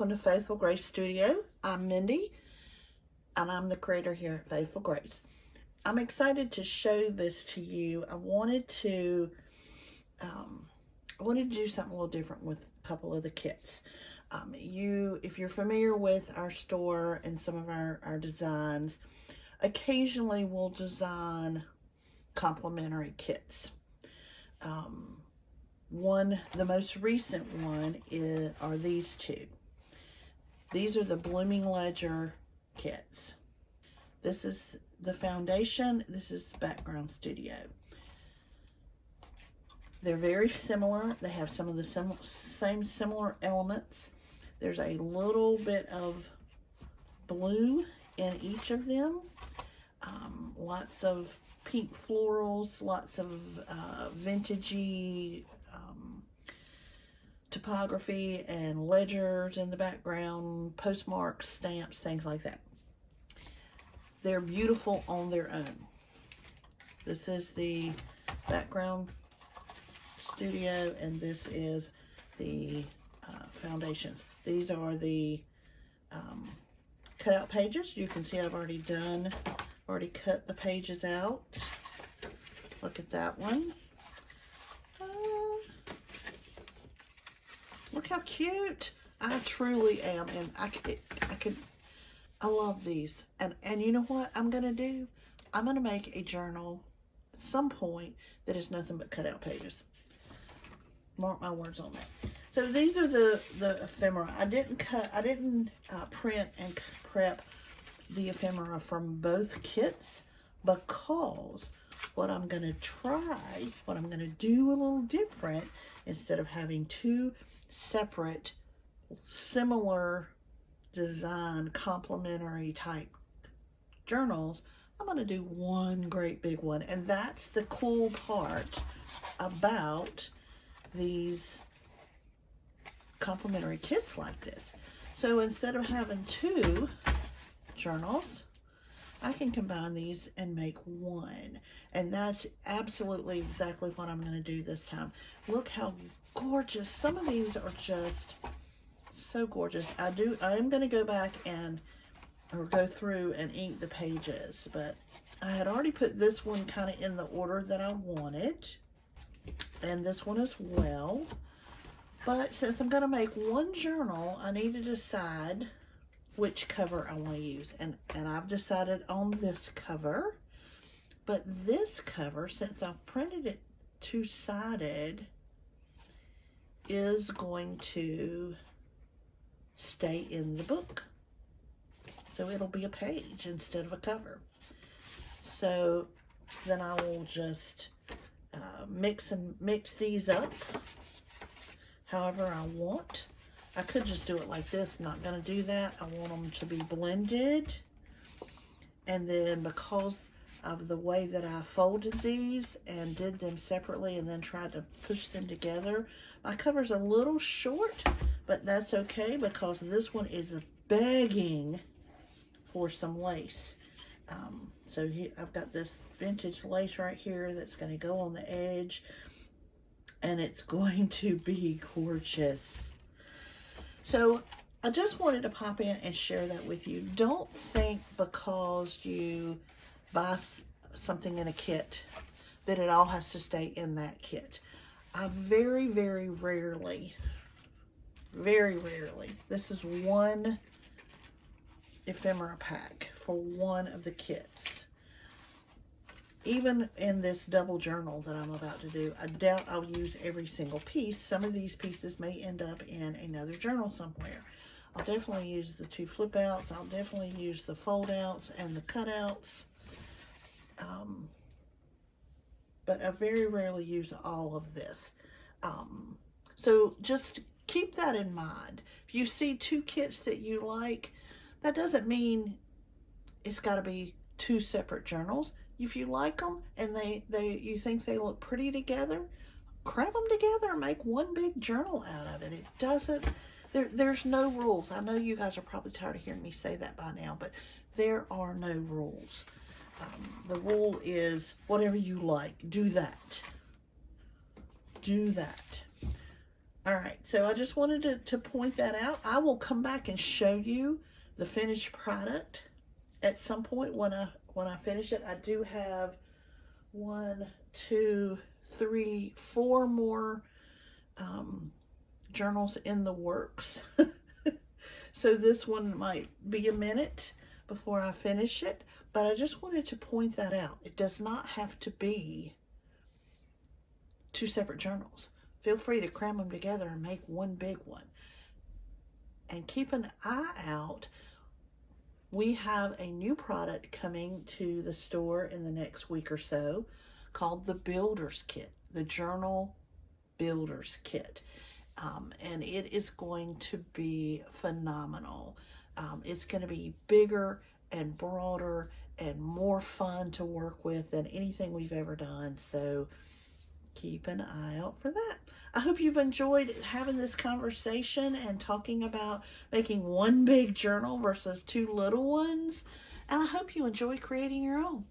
Welcome to Faithful Grace Studio. I'm Mindy, and I'm the creator here at Faithful Grace. I'm excited to show this to you. I wanted to do something a little different with a couple of the kits. If you're familiar with our store and some of our designs, occasionally we'll design complimentary kits. The most recent one are these two. These are the Blooming Ledger kits. This is the foundation. This is Background Studio. They're very similar. They have some of the same similar elements. There's a little bit of blue in each of them. Lots of pink florals, lots of vintagey typography and ledgers in the background, postmarks, stamps, things like that. They're beautiful on their own. This is the Background Studio, and this is the foundations. These are the cutout pages. You can see I've already cut the pages out. Look at that one. Look how cute. I truly am, and I love these. And you know what I'm gonna do? I'm gonna make a journal at some point that is nothing but cutout pages. Mark my words on that. So these are the ephemera. I didn't print and prep the ephemera from both kits, because what I'm gonna do a little different, instead of having two separate, similar design, complementary type journals, I'm gonna do one great big one. And that's the cool part about these complimentary kits like this. So instead of having two journals, I can combine these and make one. And that's absolutely exactly what I'm going to do this time. Look how gorgeous. Some of these are just so gorgeous. I am going to go back or go through and ink the pages, but I had already put this one kind of in the order that I wanted, and this one as well. But since I'm going to make one journal, I need to decide which cover I want to use. And I've decided on this cover. But this cover, since I've printed it two-sided, is going to stay in the book. So it'll be a page instead of a cover. So then I will just mix these up however I want. I could just do it like this. Not going to do that. I want them to be blended. And then, because of the way that I folded these and did them separately and then tried to push them together, my cover's a little short, but that's okay, because this one is begging for some lace. So here, I've got this vintage lace right here that's going to go on the edge, and it's going to be gorgeous. So I just wanted to pop in and share that with you. Don't think because you buy something in a kit that it all has to stay in that kit. I very, very rarely, this is one ephemera pack for one of the kits. Even in this double journal that I'm about to do, I doubt I'll use every single piece. Some of these pieces may end up in another journal somewhere. I'll definitely use the two flip outs. I'll definitely use the fold outs and the cutouts. But I very rarely use all of this. So just keep that in mind. If you see two kits that you like, that doesn't mean it's got to be two separate journals. If you like them and you think they look pretty together, cram them together and make one big journal out of it. It doesn't, there's no rules. I know you guys are probably tired of hearing me say that by now, but there are no rules. The rule is whatever you like, do that. Do that. All right, so I just wanted to point that out. I will come back and show you the finished product at some point when I finish it. I do have 1, 2, 3, 4 more journals in the works. So this one might be a minute before I finish it, but I just wanted to point that out. It does not have to be 2 separate journals. Feel free to cram them together and make one big one. And keep an eye out. We have a new product coming to the store in the next week or so called the Builder's Kit, the Journal Builder's Kit. And it is going to be phenomenal. It's going to be bigger and broader and more fun to work with than anything we've ever done. So keep an eye out for that. I hope you've enjoyed having this conversation and talking about making one big journal versus 2 little ones. And I hope you enjoy creating your own.